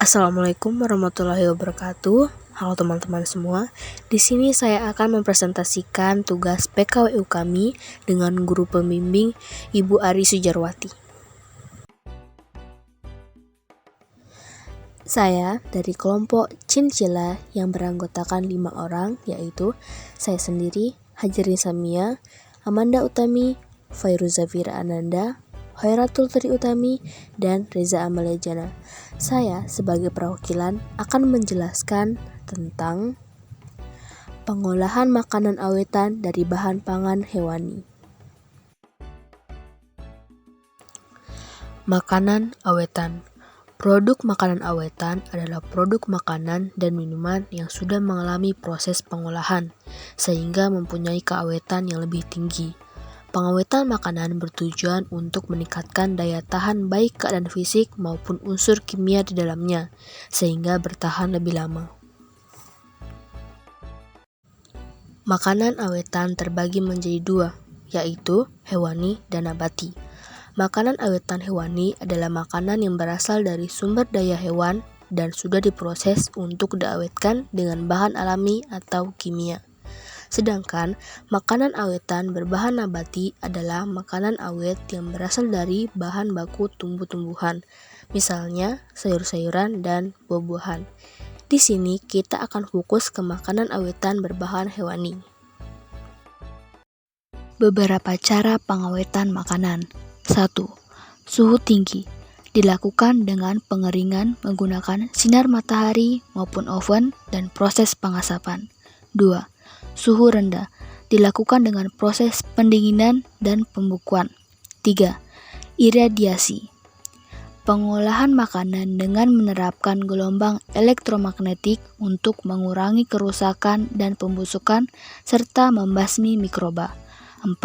Assalamualaikum warahmatullahi wabarakatuh. Halo teman-teman semua. Di sini saya akan mempresentasikan tugas PKWU kami dengan guru pembimbing Ibu Ari Sujarwati. Saya dari kelompok Cincila yang beranggotakan 5 orang, yaitu saya sendiri, Hajarin Samia, Amanda Utami, Fairuza Fira Ananda, Hoiratul Tri Utami, dan Reza Amalia Jana. Saya sebagai perwakilan akan menjelaskan tentang pengolahan makanan awetan dari bahan pangan hewani. Makanan awetan. Produk makanan awetan adalah produk makanan dan minuman yang sudah mengalami proses pengolahan, sehingga mempunyai keawetan yang lebih tinggi. Pengawetan makanan bertujuan untuk meningkatkan daya tahan baik keadaan fisik maupun unsur kimia di dalamnya, sehingga bertahan lebih lama. Makanan awetan terbagi menjadi 2, yaitu hewani dan nabati. Makanan awetan hewani adalah makanan yang berasal dari sumber daya hewan dan sudah diproses untuk diawetkan dengan bahan alami atau kimia. Sedangkan makanan awetan berbahan nabati adalah makanan awet yang berasal dari bahan baku tumbuh-tumbuhan, misalnya sayur-sayuran dan buah-buahan. Di sini kita akan fokus ke makanan awetan berbahan hewani. Beberapa cara pengawetan makanan. 1. Suhu tinggi. Dilakukan dengan pengeringan menggunakan sinar matahari maupun oven dan proses pengasapan. 2. Suhu rendah. Dilakukan dengan proses pendinginan dan pembukuan. 3. Iradiasi. Pengolahan makanan dengan menerapkan gelombang elektromagnetik untuk mengurangi kerusakan dan pembusukan serta membasmi mikroba. 4.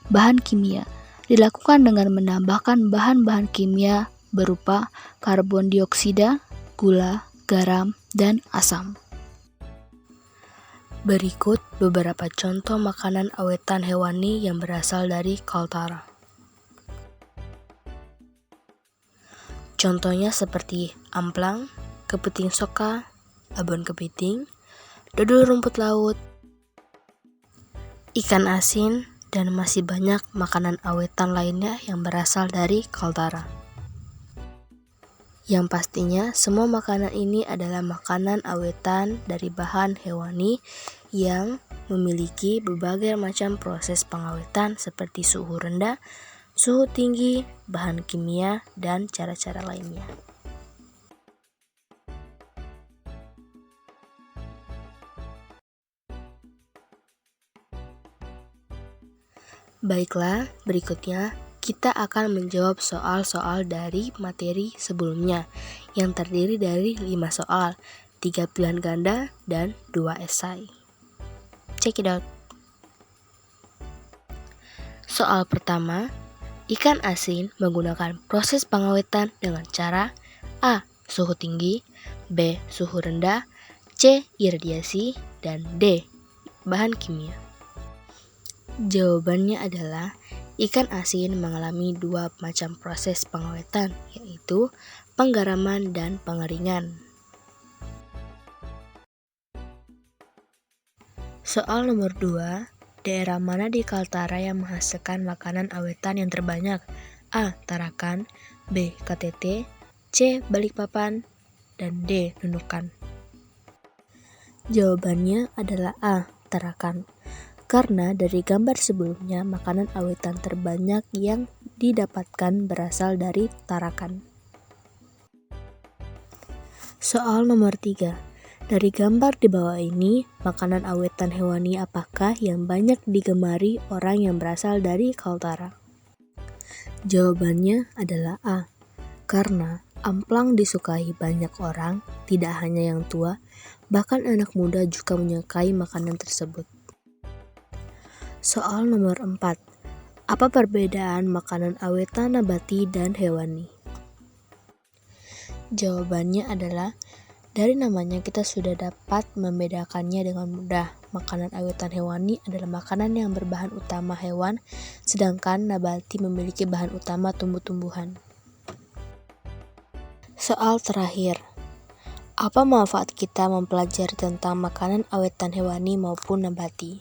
Bahan kimia. Dilakukan dengan menambahkan bahan-bahan kimia berupa karbon dioksida, gula, garam, dan asam. Berikut beberapa contoh makanan awetan hewani yang berasal dari Kaltara. Contohnya seperti amplang, kepiting soka, abon kepiting, dodol rumput laut, ikan asin, dan masih banyak makanan awetan lainnya yang berasal dari Kaltara. Yang pastinya semua makanan ini adalah makanan awetan dari bahan hewani yang memiliki berbagai macam proses pengawetan seperti suhu rendah, suhu tinggi, bahan kimia, dan cara-cara lainnya. Baiklah, berikutnya kita akan menjawab soal-soal dari materi sebelumnya yang terdiri dari 5 soal, 3 pilihan ganda, dan 2 esai. Check it out. Soal pertama, ikan asin menggunakan proses pengawetan dengan cara A. Suhu tinggi, B. Suhu rendah, C. Iradiasi, dan D. Bahan kimia. Jawabannya adalah ikan asin mengalami 2 macam proses pengawetan, yaitu penggaraman dan pengeringan. Soal nomor 2, daerah mana di Kaltara yang menghasilkan makanan awetan yang terbanyak? A. Tarakan, B. KTT, C. Balikpapan, dan D. Nunukan. Jawabannya adalah A. Tarakan. Karena dari gambar sebelumnya makanan awetan terbanyak yang didapatkan berasal dari Tarakan. Soal nomor 3. Dari gambar di bawah ini, makanan awetan hewani apakah yang banyak digemari orang yang berasal dari Kaltara? Jawabannya adalah A. Karena amplang disukai banyak orang, tidak hanya yang tua, bahkan anak muda juga menyukai makanan tersebut. Soal nomor 4. Apa perbedaan makanan awetan nabati dan hewani? Jawabannya adalah dari namanya kita sudah dapat membedakannya dengan mudah. Makanan awetan hewani adalah makanan yang berbahan utama hewan, sedangkan nabati memiliki bahan utama tumbuh-tumbuhan. Soal terakhir. Apa manfaat kita mempelajari tentang makanan awetan hewani maupun nabati?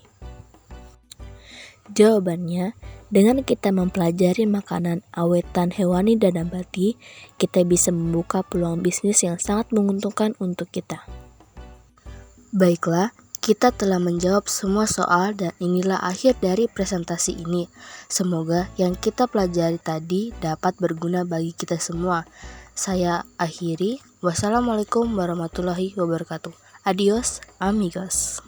Jawabannya, dengan kita mempelajari makanan awetan hewani dan nabati, kita bisa membuka peluang bisnis yang sangat menguntungkan untuk kita. Baiklah, kita telah menjawab semua soal dan inilah akhir dari presentasi ini. Semoga yang kita pelajari tadi dapat berguna bagi kita semua. Saya akhiri. Wassalamualaikum warahmatullahi wabarakatuh. Adios, amigos.